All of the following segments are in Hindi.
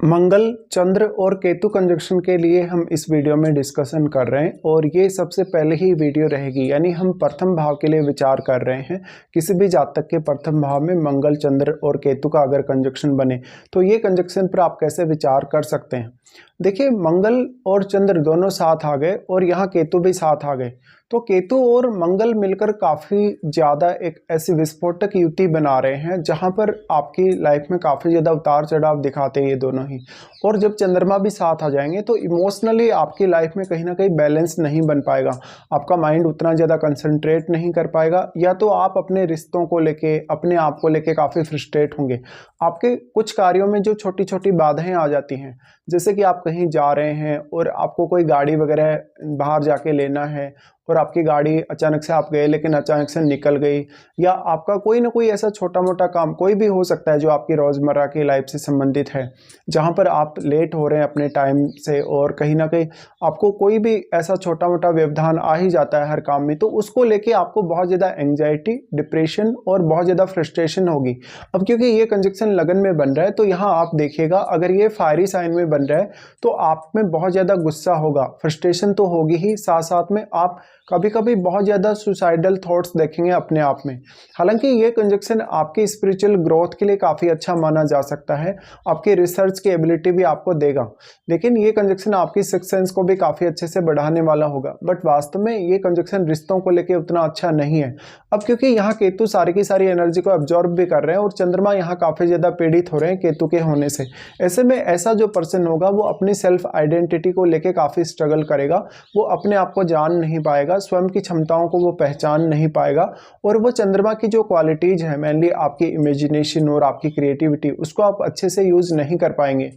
मंगल, चंद्र और केतु कंजंक्शन के लिए हम इस वीडियो में डिस्कशन कर रहे हैं और ये सबसे पहले ही वीडियो रहेगी, यानी हम प्रथम भाव के लिए विचार कर रहे हैं। किसी भी जातक के प्रथम भाव में मंगल, चंद्र और केतु का अगर कंजंक्शन बने तो ये कंजंक्शन पर आप कैसे विचार कर सकते हैं। देखिए, मंगल और चंद्र दोनों साथ आ गए और यहाँ केतु भी साथ आ गए, तो केतु और मंगल मिलकर काफ़ी ज़्यादा एक ऐसी विस्फोटक युति बना रहे हैं जहाँ पर आपकी लाइफ में काफ़ी ज़्यादा उतार चढ़ाव दिखाते हैं ये दोनों ही। और जब चंद्रमा भी साथ आ जाएंगे तो इमोशनली आपकी लाइफ में कहीं ना कहीं बैलेंस नहीं बन पाएगा, आपका माइंड उतना ज़्यादा कंसंट्रेट नहीं कर पाएगा, या तो आप अपने रिश्तों को लेके, अपने आप को लेके काफ़ी फ्रस्ट्रेट होंगे। आपके कुछ कार्यों में जो छोटी छोटी बाधाएं आ जाती हैं, जैसे कि आप कहीं जा रहे हैं और आपको कोई गाड़ी वगैरह बाहर जाके लेना है और आपकी गाड़ी अचानक से आप गए लेकिन अचानक से निकल गई, या आपका कोई ना कोई ऐसा छोटा मोटा काम कोई भी हो सकता है जो आपकी रोज़मर्रा की लाइफ से संबंधित है, जहां पर आप लेट हो रहे हैं अपने टाइम से और कहीं ना कहीं आपको कोई भी ऐसा छोटा मोटा व्यवधान आ ही जाता है हर काम में, तो उसको लेके आपको बहुत ज़्यादा एंग्जाइटी, डिप्रेशन और बहुत ज़्यादा फ्रस्ट्रेशन होगी। अब क्योंकि ये कंजंक्शन लगन में बन रहा है तो यहाँ आप देखिएगा, अगर ये फायरी साइन में बन रहा है तो आप में बहुत ज़्यादा गुस्सा होगा, फ्रस्ट्रेशन तो होगी ही, साथ साथ में आप कभी कभी बहुत ज़्यादा सुसाइडल थॉट्स देखेंगे अपने आप में। हालांकि ये कंजंक्शन आपकी स्पिरिचुअल ग्रोथ के लिए काफ़ी अच्छा माना जा सकता है, आपकी रिसर्च की एबिलिटी भी आपको देगा, लेकिन ये कंजंक्शन आपकी सिक्स सेंस को भी काफ़ी अच्छे से बढ़ाने वाला होगा। बट वास्तव में ये कंजंक्शन रिश्तों को लेकर उतना अच्छा नहीं है। अब क्योंकि यहाँ केतु सारी की सारी एनर्जी को एब्जॉर्ब भी कर रहे हैं और चंद्रमा यहाँ काफ़ी ज़्यादा पीड़ित हो रहे हैं केतु के होने से। ऐसे में ऐसा जो पर्सन होगा वो अपनी सेल्फ आइडेंटिटी को लेकर काफ़ी स्ट्रगल करेगा, वो अपने आप को जान नहीं पाएगा, स्वयं की क्षमताओं को वो पहचान नहीं पाएगा, और वो चंद्रमा की जो क्वालिटीज है, मेनली आपकी इमेजिनेशन और आपकी क्रिएटिविटी, उसको आप अच्छे से यूज नहीं कर पाएंगे।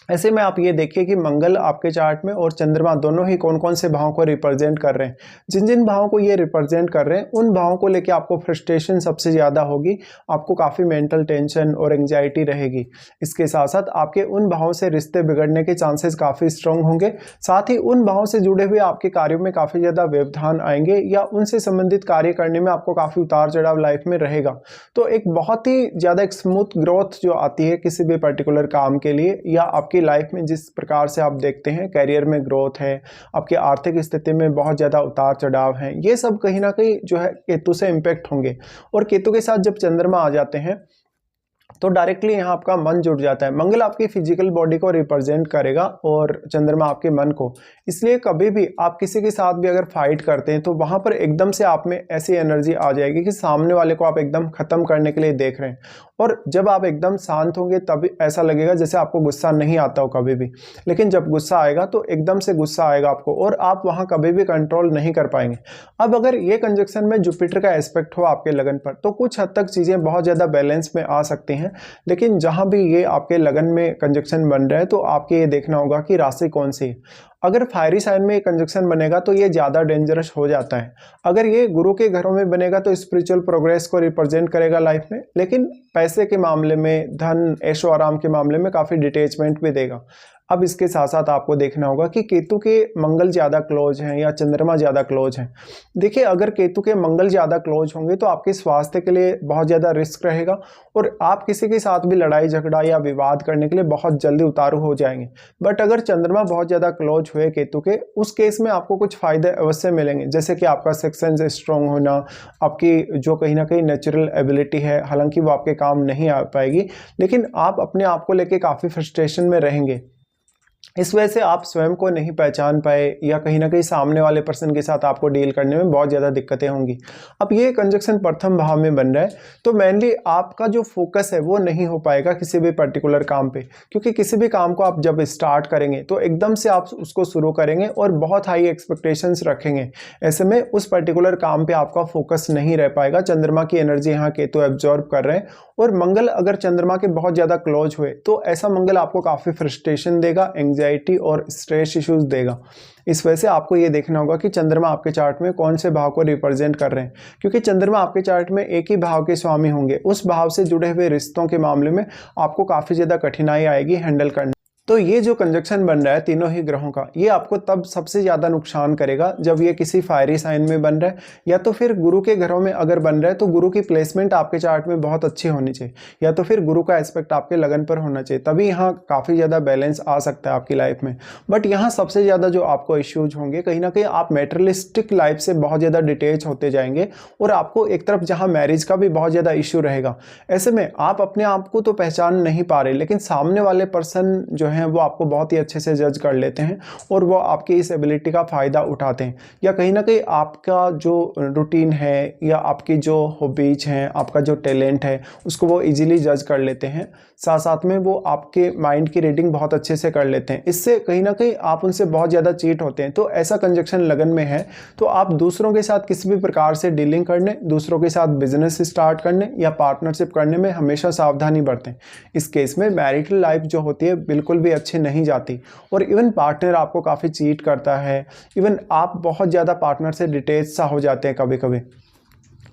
ऐसे में आप ये देखिए कि मंगल आपके चार्ट में और चंद्रमा दोनों ही कौन कौन से भावों को रिप्रेजेंट कर रहे हैं। जिन जिन भावों को ये रिप्रेजेंट कर रहे हैं उन भावों को लेके आपको फ्रस्ट्रेशन सबसे ज़्यादा होगी, आपको काफ़ी मेंटल टेंशन और एंग्जाइटी रहेगी। इसके साथ साथ आपके उन भावों से रिश्ते बिगड़ने के चांसेस काफ़ी स्ट्रॉन्ग होंगे, साथ ही उन भावों से जुड़े हुए आपके कार्यों में काफ़ी ज़्यादा व्यवधान आएंगे, या उनसे संबंधित कार्य करने में आपको काफ़ी उतार चढ़ाव लाइफ में रहेगा। तो एक बहुत ही ज़्यादा एक स्मूथ ग्रोथ जो आती है किसी भी पर्टिकुलर काम के लिए, या आपकी लाइफ में जिस प्रकार से आप देखते हैं कैरियर में ग्रोथ है, आपकी आर्थिक स्थिति में बहुत ज़्यादा उतार चढ़ाव है, ये सब कहीं ना कहीं जो है केतु से इम्पेक्ट होंगे। और केतु के साथ जब चंद्रमा आ जाते हैं तो डायरेक्टली यहाँ आपका मन जुड़ जाता है। मंगल आपकी फिजिकल बॉडी को रिप्रेजेंट करेगा और चंद्रमा आपके मन को, इसलिए कभी भी आप किसी के साथ भी अगर फाइट करते हैं तो वहाँ पर एकदम से आप में ऐसी एनर्जी आ जाएगी कि सामने वाले को आप एकदम खत्म करने के लिए देख रहे हैं, और जब आप एकदम शांत होंगे तब ऐसा लगेगा जैसे आपको गुस्सा नहीं आता हो कभी भी, लेकिन जब गुस्सा आएगा तो एकदम से गुस्सा आएगा आपको और आप वहाँ कभी भी कंट्रोल नहीं कर पाएंगे। अब अगर ये कंजंक्शन में जुपिटर का एस्पेक्ट हो आपके लगन पर तो कुछ हद तक चीज़ें बहुत ज़्यादा बैलेंस में आ सकती हैं, लेकिन जहां भी ये आपके लगन में कंजंक्शन बन रहा है तो आपके ये देखना होगा कि राशि कौन सी है। अगर फायरी साइन में कंजंक्शन बनेगा तो ये ज़्यादा डेंजरस हो जाता है। अगर ये गुरु के घरों में बनेगा तो स्पिरिचुअल प्रोग्रेस को रिप्रेजेंट करेगा लाइफ में, लेकिन पैसे के मामले में, धन ऐशो आराम के मामले में काफ़ी डिटेचमेंट भी देगा। अब इसके साथ साथ आपको देखना होगा कि केतु के मंगल ज़्यादा क्लोज हैं या चंद्रमा ज़्यादा क्लोज हैं। देखिए, अगर केतु के मंगल ज़्यादा क्लोज होंगे तो आपके स्वास्थ्य के लिए बहुत ज़्यादा रिस्क रहेगा और आप किसी के साथ भी लड़ाई झगड़ा या विवाद करने के लिए बहुत जल्दी उतारू हो जाएंगे। बट अगर चंद्रमा बहुत ज़्यादा क्लोज हुए केतु के, उस केस में आपको कुछ फ़ायदे अवश्य मिलेंगे, जैसे कि आपका सिक्स सेंस स्ट्रॉन्ग होना, आपकी जो कहीं ना कहीं नेचुरल एबिलिटी है, हालांकि वो आपके काम नहीं आ पाएगी, लेकिन आप अपने आप को लेके काफ़ी फ्रस्ट्रेशन में रहेंगे। इस वजह से आप स्वयं को नहीं पहचान पाए, या कहीं ना कहीं सामने वाले पर्सन के साथ आपको डील करने में बहुत ज़्यादा दिक्कतें होंगी। अब ये कंजंक्शन प्रथम भाव में बन रहा है तो मेनली आपका जो फोकस है वो नहीं हो पाएगा किसी भी पर्टिकुलर काम पे, क्योंकि किसी भी काम को आप जब स्टार्ट करेंगे तो एकदम से आप उसको शुरू करेंगे और बहुत हाई एक्सपेक्टेशंस रखेंगे। ऐसे में उस पर्टिकुलर काम पे आपका फोकस नहीं रह पाएगा। चंद्रमा की एनर्जी यहाँ केतु एब्जॉर्ब कर रहे हैं, और मंगल अगर चंद्रमा के बहुत ज़्यादा क्लोज हुए तो ऐसा मंगल आपको काफ़ी फ्रस्ट्रेशन देगा, एंग्जाइटी और स्ट्रेस इश्यूज देगा। इस वजह से आपको ये देखना होगा कि चंद्रमा आपके चार्ट में कौन से भाव को रिप्रेजेंट कर रहे हैं, क्योंकि चंद्रमा आपके चार्ट में एक ही भाव के स्वामी होंगे। उस भाव से जुड़े हुए रिश्तों के मामले में आपको काफ़ी ज़्यादा कठिनाई आएगी हैंडल करने। तो ये जो कंजक्शन बन रहा है तीनों ही ग्रहों का, ये आपको तब सबसे ज़्यादा नुकसान करेगा जब ये किसी फायरी साइन में बन रहा है, या तो फिर गुरु के घरों में अगर बन रहा है तो गुरु की प्लेसमेंट आपके चार्ट में बहुत अच्छी होनी चाहिए, या तो फिर गुरु का एस्पेक्ट आपके लगन पर होना चाहिए, तभी यहाँ काफ़ी ज़्यादा बैलेंस आ सकता है आपकी लाइफ में। बट यहाँ सबसे ज़्यादा जो आपको इश्यूज होंगे, कहीं ना कहीं आप मेटेरियलिस्टिक लाइफ से बहुत ज़्यादा डिटेच होते जाएंगे, और आपको एक तरफ जहाँ मैरिज का भी बहुत ज़्यादा इश्यू रहेगा। ऐसे में आप अपने आप को तो पहचान नहीं पा रहे, लेकिन सामने वाले पर्सन जो हैं वो आपको बहुत ही अच्छे से जज कर लेते हैं, और वो आपकी इस एबिलिटी का फ़ायदा उठाते हैं, या कहीं ना कहीं आपका जो रूटीन है या आपकी जो हॉबीज हैं, आपका जो टैलेंट है, उसको वो इजीली जज कर लेते हैं। साथ साथ में वो आपके माइंड की रीडिंग बहुत अच्छे से कर लेते हैं, इससे कहीं ना कहीं आप उनसे बहुत ज़्यादा चीट होते हैं। तो ऐसा कंजक्शन लगन में है तो आप दूसरों के साथ किसी भी प्रकार से डीलिंग करने, दूसरों के साथ बिजनेस स्टार्ट करने या पार्टनरशिप करने में हमेशा सावधानी बरतें। इस केस में मैरिटल लाइफ जो होती है बिल्कुल भी अच्छी नहीं जाती, और इवन पार्टनर आपको काफ़ी चीट करता है, इवन आप बहुत ज़्यादा पार्टनर से डिटेच सा हो जाते हैं कभी कभी।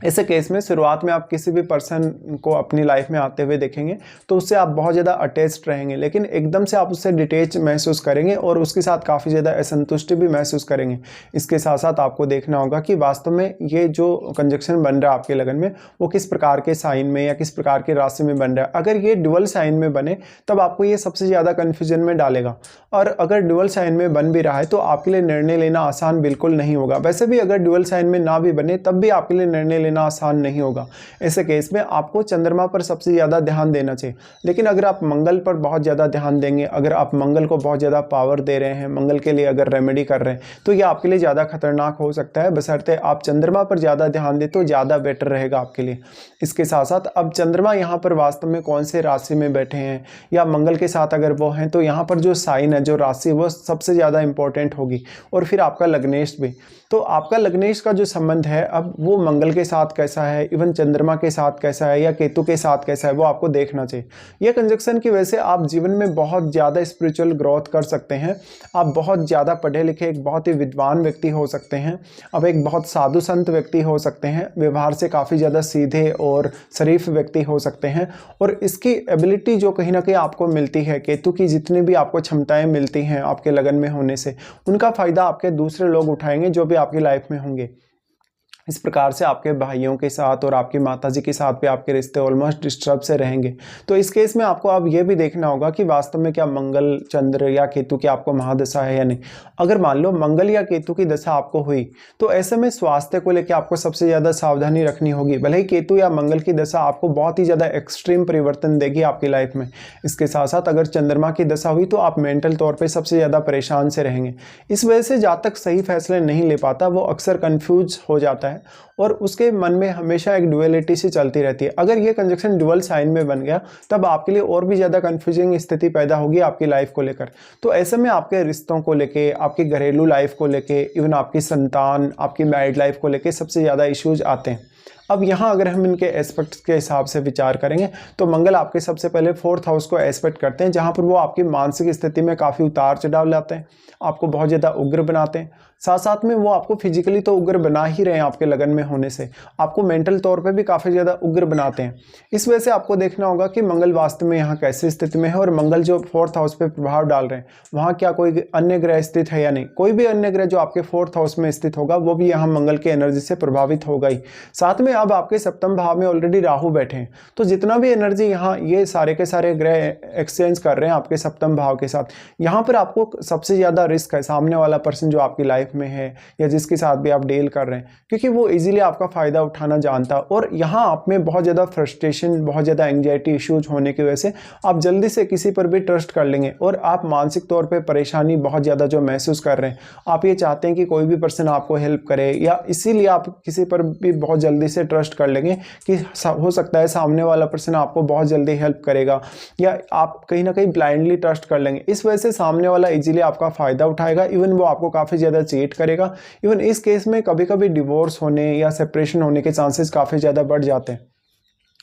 ऐसे केस में शुरुआत में आप किसी भी पर्सन को अपनी लाइफ में आते हुए देखेंगे तो उससे आप बहुत ज़्यादा अटैच्ड रहेंगे, लेकिन एकदम से आप उससे डिटेच महसूस करेंगे और उसके साथ काफ़ी ज़्यादा असंतुष्टि भी महसूस करेंगे। इसके साथ साथ आपको देखना होगा कि वास्तव में ये जो कंजक्शन बन रहा है आपके लगन में वो किस प्रकार के साइन में या किस प्रकार के राशि में बन रहा है। अगर ये ड्यूअल साइन में बने तब आपको ये सबसे ज़्यादा कन्फ्यूजन में डालेगा, और अगर ड्यूअल साइन में बन भी रहा है तो आपके लिए निर्णय लेना आसान बिल्कुल नहीं होगा। वैसे भी अगर ड्यूअल साइन में ना भी बने तब भी आपके लिए निर्णय लेना आसान नहीं होगा। ऐसे केस में आपको चंद्रमा पर सबसे ज़्यादा ध्यान देना चाहिए, लेकिन अगर आप मंगल पर बहुत ज़्यादा ध्यान देंगे, अगर आप मंगल को बहुत ज़्यादा पावर दे रहे हैं, मंगल के लिए अगर रेमेडी कर रहे हैं, तो ये आपके लिए ज़्यादा खतरनाक हो सकता है। बशर्ते आप चंद्रमा पर ज़्यादा ध्यान दें तो ज़्यादा बेटर रहेगा आपके लिए। इसके साथ साथ अब चंद्रमा यहाँ पर वास्तव में कौन से राशि में बैठे हैं या मंगल के साथ अगर वो हैं, तो यहाँ पर जो साइन है, जो राशि, वो सबसे ज़्यादा इंपॉर्टेंट होगी। और फिर आपका लग्नेश भी, तो आपका लग्नेश का जो संबंध है अब वो मंगल के साथ कैसा है, इवन चंद्रमा के साथ कैसा है या केतु के साथ कैसा है, वो आपको देखना चाहिए। यह कंजक्शन की वजह से आप जीवन में बहुत ज़्यादा स्पिरिचुअल ग्रोथ कर सकते हैं। आप बहुत ज़्यादा पढ़े लिखे एक बहुत ही विद्वान व्यक्ति हो सकते हैं, आप एक बहुत साधु संत व्यक्ति हो सकते हैं, व्यवहार से काफ़ी ज़्यादा सीधे और शरीफ व्यक्ति हो सकते हैं। और इसकी एबिलिटी जो कहीं ना कहीं आपको मिलती है, केतु की जितनी भी आपको क्षमताएं मिलती हैं आपके लगन में होने से, उनका फ़ायदा आपके दूसरे लोग उठाएंगे जो भी आपकी लाइफ में होंगे। इस प्रकार से आपके भाइयों के साथ और आपकी माताजी के साथ भी आपके रिश्ते ऑलमोस्ट डिस्टर्ब से रहेंगे। तो इस केस में आपको अब ये भी देखना होगा कि वास्तव में क्या मंगल, चंद्र या केतु की आपको महादशा है या नहीं। अगर मान लो मंगल या केतु की दशा आपको हुई तो ऐसे में स्वास्थ्य को लेकर आपको सबसे ज़्यादा सावधानी रखनी होगी। भले ही केतु या मंगल की दशा आपको बहुत ही ज़्यादा एक्सट्रीम परिवर्तन देगी आपकी लाइफ में। इसके साथ साथ अगर चंद्रमा की दशा हुई तो आप मेंटल तौर पर सबसे ज़्यादा परेशान से रहेंगे। इस वजह से जहाँ तक सही फैसले नहीं ले पाता वो अक्सर कन्फ्यूज हो जाता है और उसके मन में हमेशा एक डुअलिटी सी चलती रहती है। अगर ये कंजक्शन डुअल साइन में बन गया तब आपके लिए और भी ज़्यादा कंफ्यूजिंग स्थिति पैदा होगी आपकी लाइफ को लेकर। तो ऐसे में आपके रिश्तों को लेके, आपकी घरेलू लाइफ को लेके, इवन आपकी संतान, आपकी मैरिड लाइफ को लेके सबसे ज़्यादा इश्यूज आते हैं। अब यहाँ अगर हम इनके एस्पेक्ट्स के हिसाब से विचार करेंगे तो मंगल आपके सबसे पहले 4th हाउस को एस्पेक्ट करते हैं, जहाँ पर वो आपकी मानसिक स्थिति में काफ़ी उतार चढ़ाव लाते हैं, आपको बहुत ज़्यादा उग्र बनाते हैं। साथ साथ में वो आपको फिजिकली तो उग्र बना ही रहे हैं आपके लगन में होने से, आपको मेंटल तौर पे भी काफ़ी ज़्यादा उग्र बनाते हैं। इस वजह से आपको देखना होगा कि मंगल वास्तव में यहाँ कैसी स्थिति में है, और मंगल जो 4th हाउस पे प्रभाव डाल रहे हैं वहाँ क्या कोई अन्य ग्रह स्थित है या नहीं। कोई भी अन्य ग्रह जो आपके 4th हाउस में स्थित होगा वो भी यहाँ मंगल की एनर्जी से प्रभावित होगा ही। साथ में अब आपके 7वें भाव में ऑलरेडी राहु बैठे हैं, तो जितना भी एनर्जी यहाँ ये सारे के सारे ग्रह एक्सचेंज कर रहे हैं आपके 7वें भाव के साथ, यहाँ पर आपको सबसे ज़्यादा रिस्क है सामने वाला पर्सन जो आपकी लाइफ में है या जिसके साथ भी आप डील कर रहे हैं, क्योंकि वो इजीली आपका फ़ायदा उठाना जानता है। और यहाँ आप में बहुत ज़्यादा फ्रस्ट्रेशन, बहुत ज़्यादा एंग्जाइटी इश्यूज होने की वजह से आप जल्दी से किसी पर भी ट्रस्ट कर लेंगे, और आप मानसिक तौर पे परेशानी बहुत ज़्यादा जो महसूस कर रहे हैं, आप ये चाहते हैं कि कोई भी पर्सन आपको हेल्प करे, या इसीलिए आप किसी पर भी बहुत जल्दी से ट्रस्ट कर लेंगे कि हो सकता है सामने वाला पर्सन आपको बहुत जल्दी हेल्प करेगा, या आप कहीं ना कहीं ब्लाइंडली ट्रस्ट कर लेंगे। इस वजह से सामने वाला इजीली आपका फ़ायदा उठाएगा, इवन वो आपको काफ़ी ज़्यादा चीट करेगा। इवन इस केस में कभी कभी डिवोर्स होने या सेपरेशन होने के चांसेस काफ़ी ज़्यादा बढ़ जाते हैं।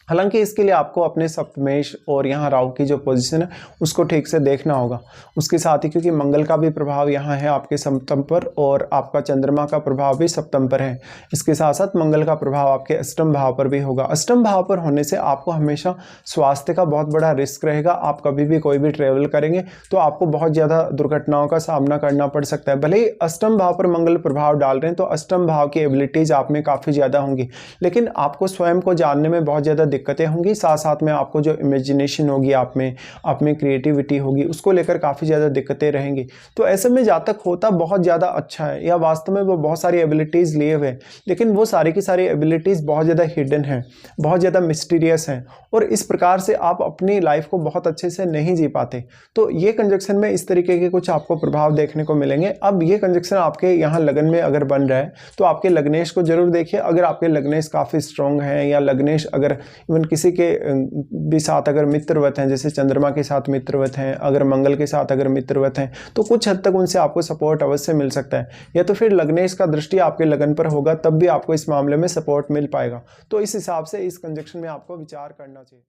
हालांकि इसके लिए आपको अपने सप्तमेश और यहाँ राहु की जो पोजीशन है उसको ठीक से देखना होगा। उसके साथ ही क्योंकि मंगल का भी प्रभाव यहाँ है आपके सप्तम पर और आपका चंद्रमा का प्रभाव भी सप्तम पर है। इसके साथ साथ मंगल का प्रभाव आपके अष्टम भाव पर भी होगा। अष्टम भाव पर होने से आपको हमेशा स्वास्थ्य का बहुत बड़ा रिस्क रहेगा। आप कभी भी कोई भी ट्रेवल करेंगे तो आपको बहुत ज़्यादा दुर्घटनाओं का सामना करना पड़ सकता है। भले ही अष्टम भाव पर मंगल प्रभाव डाल रहे हैं तो अष्टम भाव की एबिलिटीज़ आप में काफ़ी ज़्यादा होंगी, लेकिन आपको स्वयं को जानने में बहुत ज़्यादा दिक्कतें होंगी। साथ साथ में आपको जो इमेजिनेशन होगी आप में क्रिएटिविटी होगी, उसको लेकर काफ़ी ज़्यादा दिक्कतें रहेंगी। तो ऐसे में जातक होता बहुत ज़्यादा अच्छा है या वास्तव में वो बहुत सारी एबिलिटीज़ लिए हुए हैं, लेकिन वो सारी की सारी एबिलिटीज़ बहुत ज़्यादा हिडन है, बहुत ज़्यादा मिस्टीरियस हैं और इस प्रकार से आप अपनी लाइफ को बहुत अच्छे से नहीं जी पाते। तो ये कंजक्शन में इस तरीके के कुछ आपको प्रभाव देखने को मिलेंगे। अब ये कंजक्शन आपके यहाँ लगन में अगर बन रहा है तो आपके लग्नेश को जरूर देखिए। अगर आपके लग्नेश काफ़ी स्ट्रॉन्ग है या लग्नेश अगर इवन किसी के भी साथ अगर मित्रवत हैं, जैसे चंद्रमा के साथ मित्रवत हैं, अगर मंगल के साथ अगर मित्रवत हैं, तो कुछ हद तक उनसे आपको सपोर्ट अवश्य मिल सकता है। या तो फिर लग्नेश का दृष्टि आपके लगन पर होगा, तब भी आपको इस मामले में सपोर्ट मिल पाएगा। तो इस हिसाब से इस कंजक्शन में आपको विचार करना चाहिए।